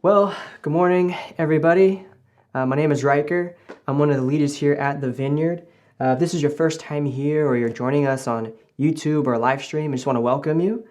Well, good morning, everybody. My name is Ryker. I'm one of the leaders here at the Vineyard. If this is your first time here or you're joining us on YouTube or live stream, I just want to welcome you.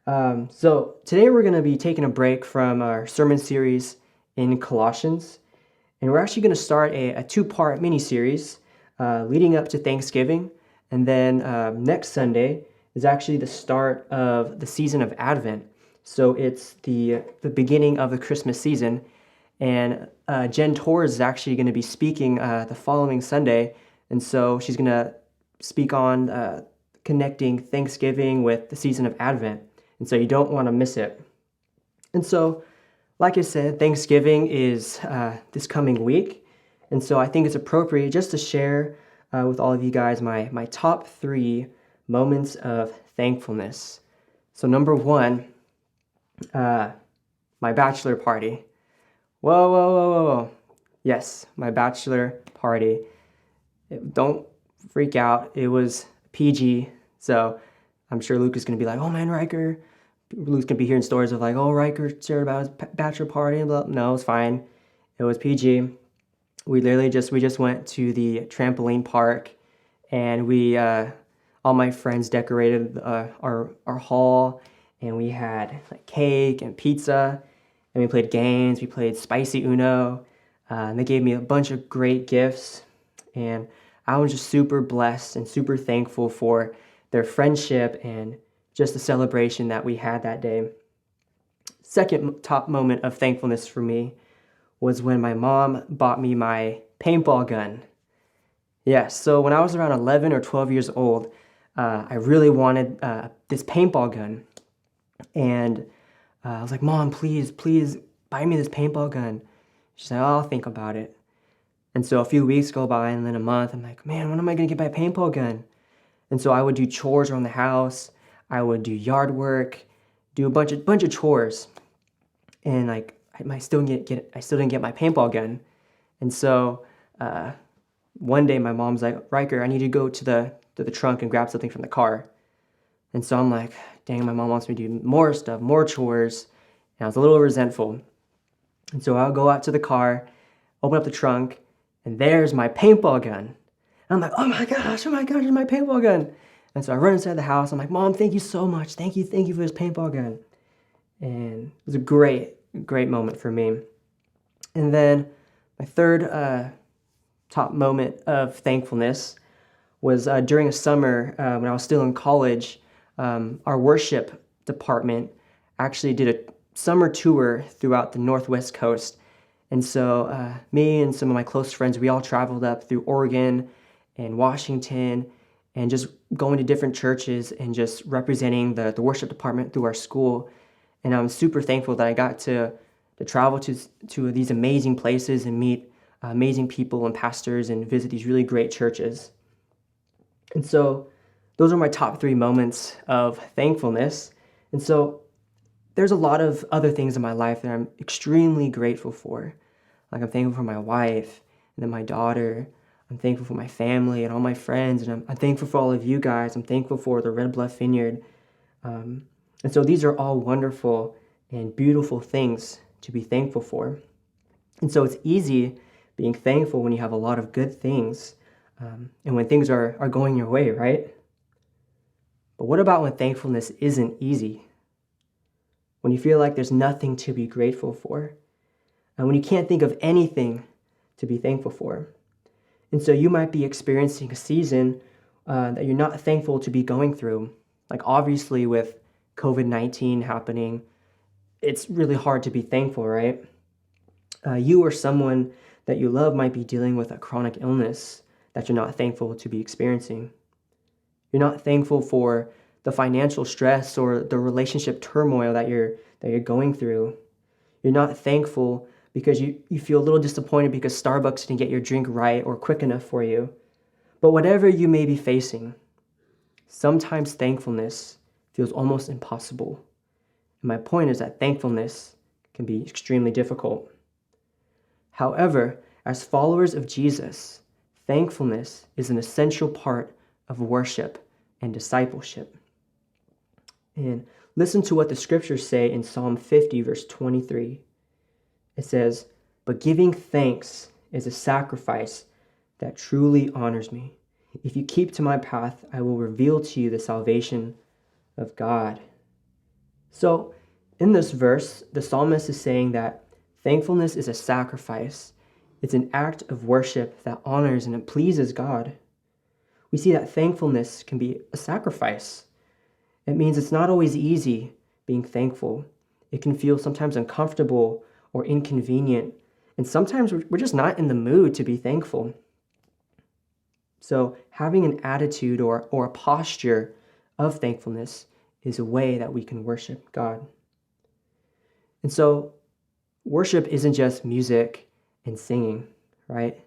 So today we're going to be taking a break from our sermon series in Colossians, and we're actually going to start a two-part mini-series leading up to Thanksgiving, and then next Sunday is actually the start of the season of Advent. So it's the beginning of the Christmas season, and Jen Torres is actually going to be speaking the following Sunday, and so she's going to speak on connecting Thanksgiving with the season of Advent, and so you don't want to miss it. And so, like I said, Thanksgiving is this coming week, and so I think it's appropriate just to share with all of you guys my top 3 moments of thankfulness. So number 1, my bachelor party. Whoa. Yes, my bachelor party. Don't freak out. It was PG. So I'm sure Luke is going to be like, oh man, Ryker. Luke's going to be hearing stories of like, oh, Ryker shared about his bachelor party. And blah. No, it's fine. It was PG. We just went to the trampoline park, and we all my friends decorated our hall. And we had like cake and pizza, and we played games. We played spicy Uno, and they gave me a bunch of great gifts. And I was just super blessed and super thankful for their friendship and just the celebration that we had that day. Second top moment of thankfulness for me was when my mom bought me my paintball gun. Yes, so when I was around 11 or 12 years old, I really wanted this paintball gun. And I was like, Mom, please buy me this paintball gun. She's like, oh, I'll think about it. And so a few weeks go by, and then a month. I'm like, man, when am I going to get my paintball gun? And so I would do chores around the house. I would do yard work, do a bunch of chores. And like, I still didn't get my paintball gun. And so one day my mom's like, Ryker, I need to go to the trunk and grab something from the car. And so I'm like, dang, my mom wants me to do more stuff, more chores. And I was a little resentful. And so I'll go out to the car, open up the trunk, and there's my paintball gun. And I'm like, oh my gosh, there's my paintball gun. And so I run inside the house. I'm like, Mom, thank you so much. Thank you for this paintball gun. And it was a great moment for me. And then my third top moment of thankfulness was during a summer when I was still in college. Our worship department actually did a summer tour throughout the Northwest coast. And so me and some of my close friends, we all traveled up through Oregon and Washington and just going to different churches and just representing the worship department through our school. And I'm super thankful that I got to travel to these amazing places and meet amazing people and pastors and visit these really great churches. And so those are my top 3 moments of thankfulness. And so there's a lot of other things in my life that I'm extremely grateful for. Like I'm thankful for my wife and then my daughter. I'm thankful for my family and all my friends. And I'm thankful for all of you guys. I'm thankful for the Red Bluff Vineyard. And so these are all wonderful and beautiful things to be thankful for. And so it's easy being thankful when you have a lot of good things and when things are going your way, right? But what about when thankfulness isn't easy? When you feel like there's nothing to be grateful for, and when you can't think of anything to be thankful for. And so you might be experiencing a season that you're not thankful to be going through. Like obviously with COVID-19 happening, it's really hard to be thankful, right? You or someone that you love might be dealing with a chronic illness that you're not thankful to be experiencing. You're not thankful for the financial stress or the relationship turmoil that you're going through. You're not thankful because you feel a little disappointed because Starbucks didn't get your drink right or quick enough for you. But whatever you may be facing, sometimes thankfulness feels almost impossible. And my point is that thankfulness can be extremely difficult. However, as followers of Jesus, thankfulness is an essential part of worship and discipleship. And listen to what the scriptures say in Psalm 50, verse 23. It says, "But giving thanks is a sacrifice that truly honors me. If you keep to my path, I will reveal to you the salvation of God." So in this verse, the psalmist is saying that thankfulness is a sacrifice. It's an act of worship that honors and it pleases God. We see that thankfulness can be a sacrifice. It means it's not always easy being thankful. It can feel sometimes uncomfortable or inconvenient, and sometimes we're just not in the mood to be thankful. So having an attitude or a posture of thankfulness is a way that we can worship God. And so worship isn't just music and singing, right?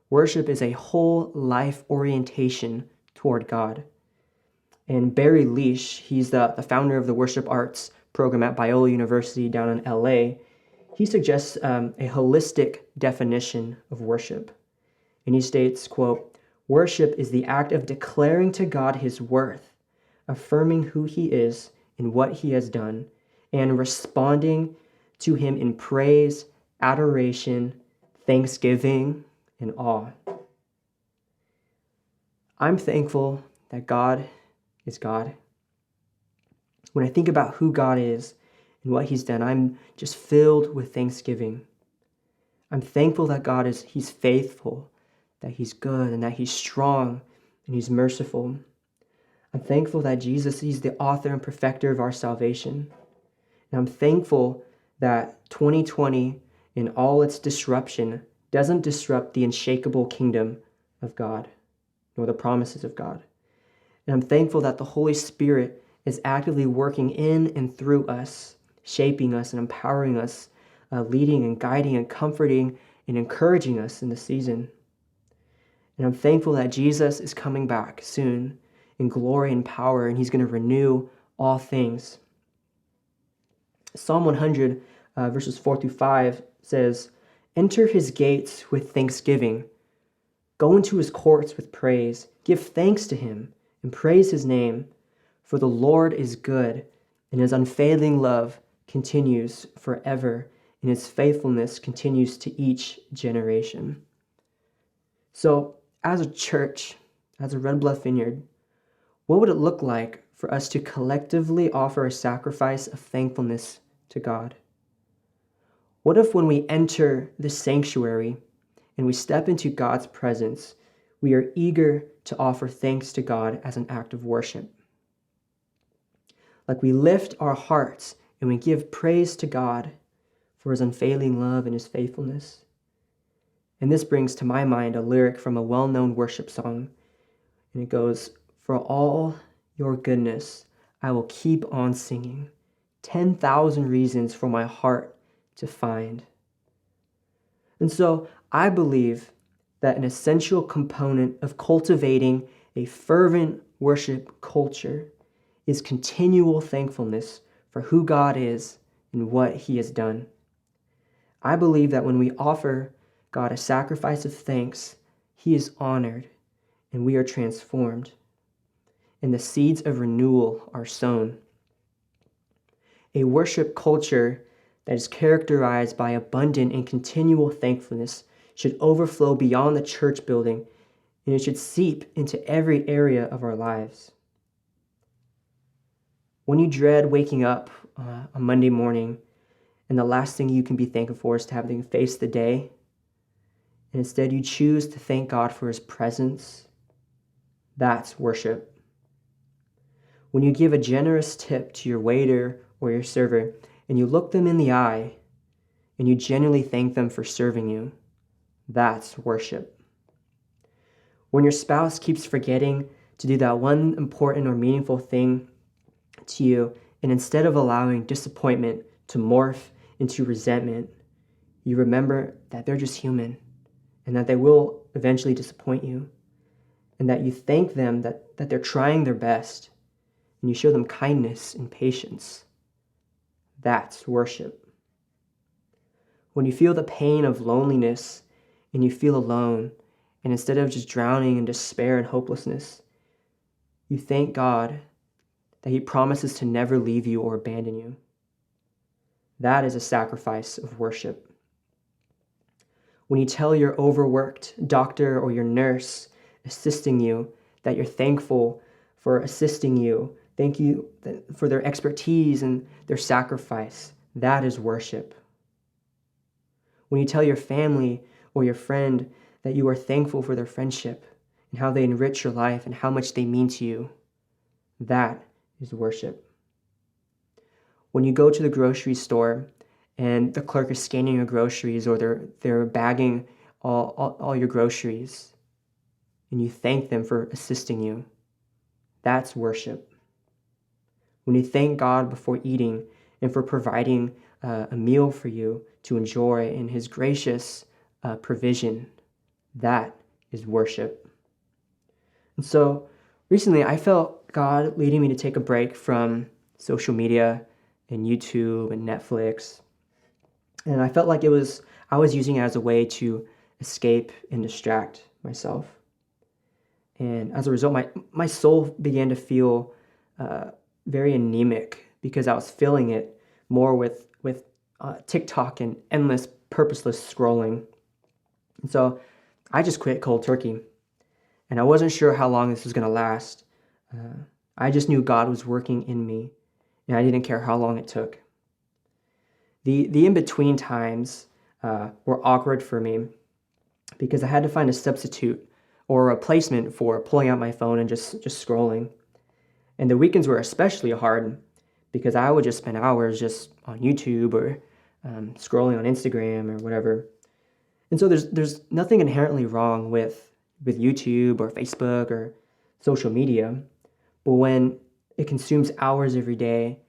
Worship is a whole life orientation toward God. And Barry Leash, he's the founder of the worship arts program at Biola University down in LA. He suggests a holistic definition of worship. And he states, quote, "Worship is the act of declaring to God his worth, affirming who he is and what he has done, and responding to him in praise, adoration, thanksgiving, and awe." I'm thankful that God is God. When I think about who God is and what he's done, I'm just filled with thanksgiving. I'm thankful that he's faithful, that he's good, and that he's strong, and he's merciful. I'm thankful that Jesus, he's the author and perfecter of our salvation. And I'm thankful that 2020, in all its disruption, doesn't disrupt the unshakable kingdom of God, nor the promises of God. And I'm thankful that the Holy Spirit is actively working in and through us, shaping us and empowering us, leading and guiding and comforting and encouraging us in the season. And I'm thankful that Jesus is coming back soon in glory and power, and he's going to renew all things. Psalm 100, verses 4 through 5 says, "Enter his gates with thanksgiving. Go into his courts with praise. Give thanks to him and praise his name. For the Lord is good, and his unfailing love continues forever, and his faithfulness continues to each generation." So, as a church, as a Red Bluff Vineyard, what would it look like for us to collectively offer a sacrifice of thankfulness to God? What if when we enter the sanctuary and we step into God's presence, we are eager to offer thanks to God as an act of worship? Like we lift our hearts and we give praise to God for his unfailing love and his faithfulness. And this brings to my mind a lyric from a well-known worship song. And it goes, "For all your goodness, I will keep on singing. 10,000 reasons for my heart to find." And so I believe that an essential component of cultivating a fervent worship culture is continual thankfulness for who God is and what he has done. I believe that when we offer God a sacrifice of thanks, he is honored and we are transformed, and the seeds of renewal are sown. A worship culture that is characterized by abundant and continual thankfulness should overflow beyond the church building, and it should seep into every area of our lives. When you dread waking up on Monday morning and the last thing you can be thankful for is to having to face the day, and instead you choose to thank God for his presence, that's worship. When you give a generous tip to your waiter or your server and you look them in the eye and you genuinely thank them for serving you, that's worship. When your spouse keeps forgetting to do that one important or meaningful thing to you, and instead of allowing disappointment to morph into resentment, you remember that they're just human and that they will eventually disappoint you, and that you thank them that they're trying their best, and you show them kindness and patience. That's worship. When you feel the pain of loneliness and you feel alone, and instead of just drowning in despair and hopelessness, you thank God that he promises to never leave you or abandon you. That is a sacrifice of worship. When you tell your overworked doctor or your nurse assisting you that you're thankful for assisting you, thank you for their expertise and their sacrifice, that is worship. When you tell your family or your friend that you are thankful for their friendship and how they enrich your life and how much they mean to you, that is worship. When you go to the grocery store and the clerk is scanning your groceries or they're bagging all your groceries and you thank them for assisting you, that's worship. When you thank God before eating and for providing a meal for you to enjoy in His gracious provision, that is worship. And so recently I felt God leading me to take a break from social media and YouTube and Netflix. And I felt like I was using it as a way to escape and distract myself. And as a result, my soul began to feel very anemic because I was filling it more with TikTok and endless purposeless scrolling. And so I just quit cold turkey. And I wasn't sure how long this was going to last. I just knew God was working in me, and I didn't care how long it took. The in-between times were awkward for me because I had to find a substitute or a replacement for pulling out my phone and just scrolling. And the weekends were especially hard because I would just spend hours just on YouTube or scrolling on Instagram or whatever. And so there's nothing inherently wrong with YouTube or Facebook or social media, but when it consumes hours every day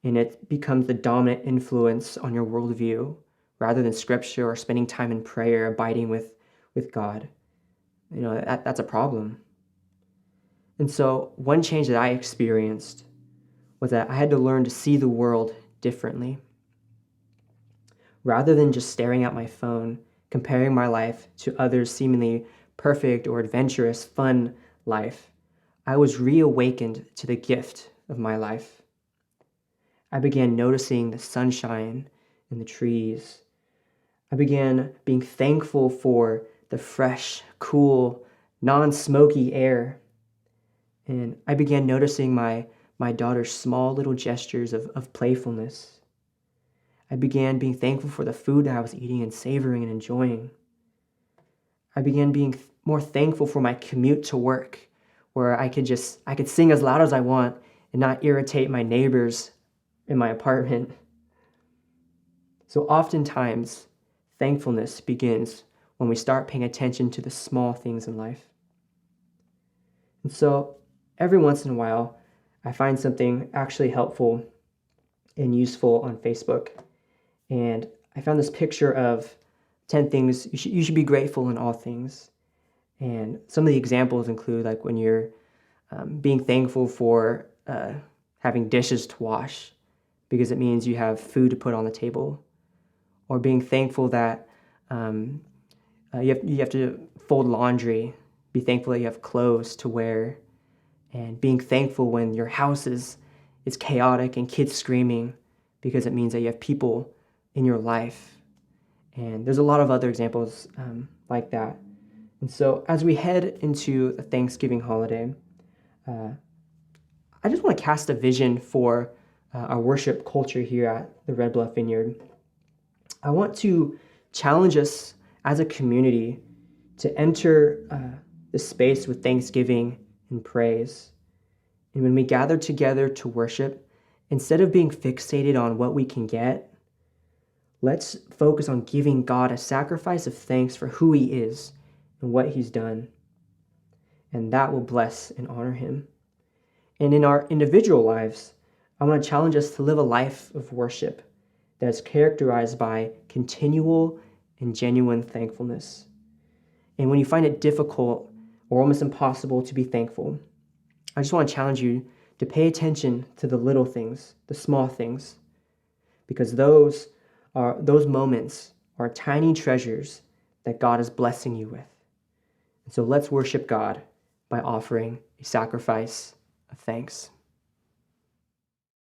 and it becomes the dominant influence on your worldview rather than scripture or spending time in prayer, abiding with God, that's a problem. And so one change that I experienced was that I had to learn to see the world differently. Rather than just staring at my phone, comparing my life to others' seemingly perfect or adventurous, fun life, I was reawakened to the gift of my life. I began noticing the sunshine in the trees. I began being thankful for the fresh, cool, non-smoky air. And I began noticing my daughter's small little gestures of playfulness. I began being thankful for the food that I was eating and savoring and enjoying. I began being more thankful for my commute to work, where I could sing as loud as I want and not irritate my neighbors in my apartment. So oftentimes, thankfulness begins when we start paying attention to the small things in life. And so every once in a while, I find something actually helpful and useful on Facebook. And I found this picture of 10 things you should be grateful in all things. And some of the examples include like when you're being thankful for having dishes to wash because it means you have food to put on the table, or being thankful that you have to fold laundry, be thankful that you have clothes to wear, and being thankful when your house is chaotic and kids screaming because it means that you have people in your life. And there's a lot of other examples like that. And so as we head into the Thanksgiving holiday, I just want to cast a vision for our worship culture here at the Red Bluff Vineyard. I want to challenge us as a community to enter the space with thanksgiving and praise. And when we gather together to worship, instead of being fixated on what we can get, let's focus on giving God a sacrifice of thanks for who He is and what He's done. And that will bless and honor Him. And in our individual lives, I want to challenge us to live a life of worship that is characterized by continual and genuine thankfulness. And when you find it difficult or almost impossible to be thankful, I just want to challenge you to pay attention to the little things, the small things, because those moments are tiny treasures that God is blessing you with. And so let's worship God by offering a sacrifice of thanks.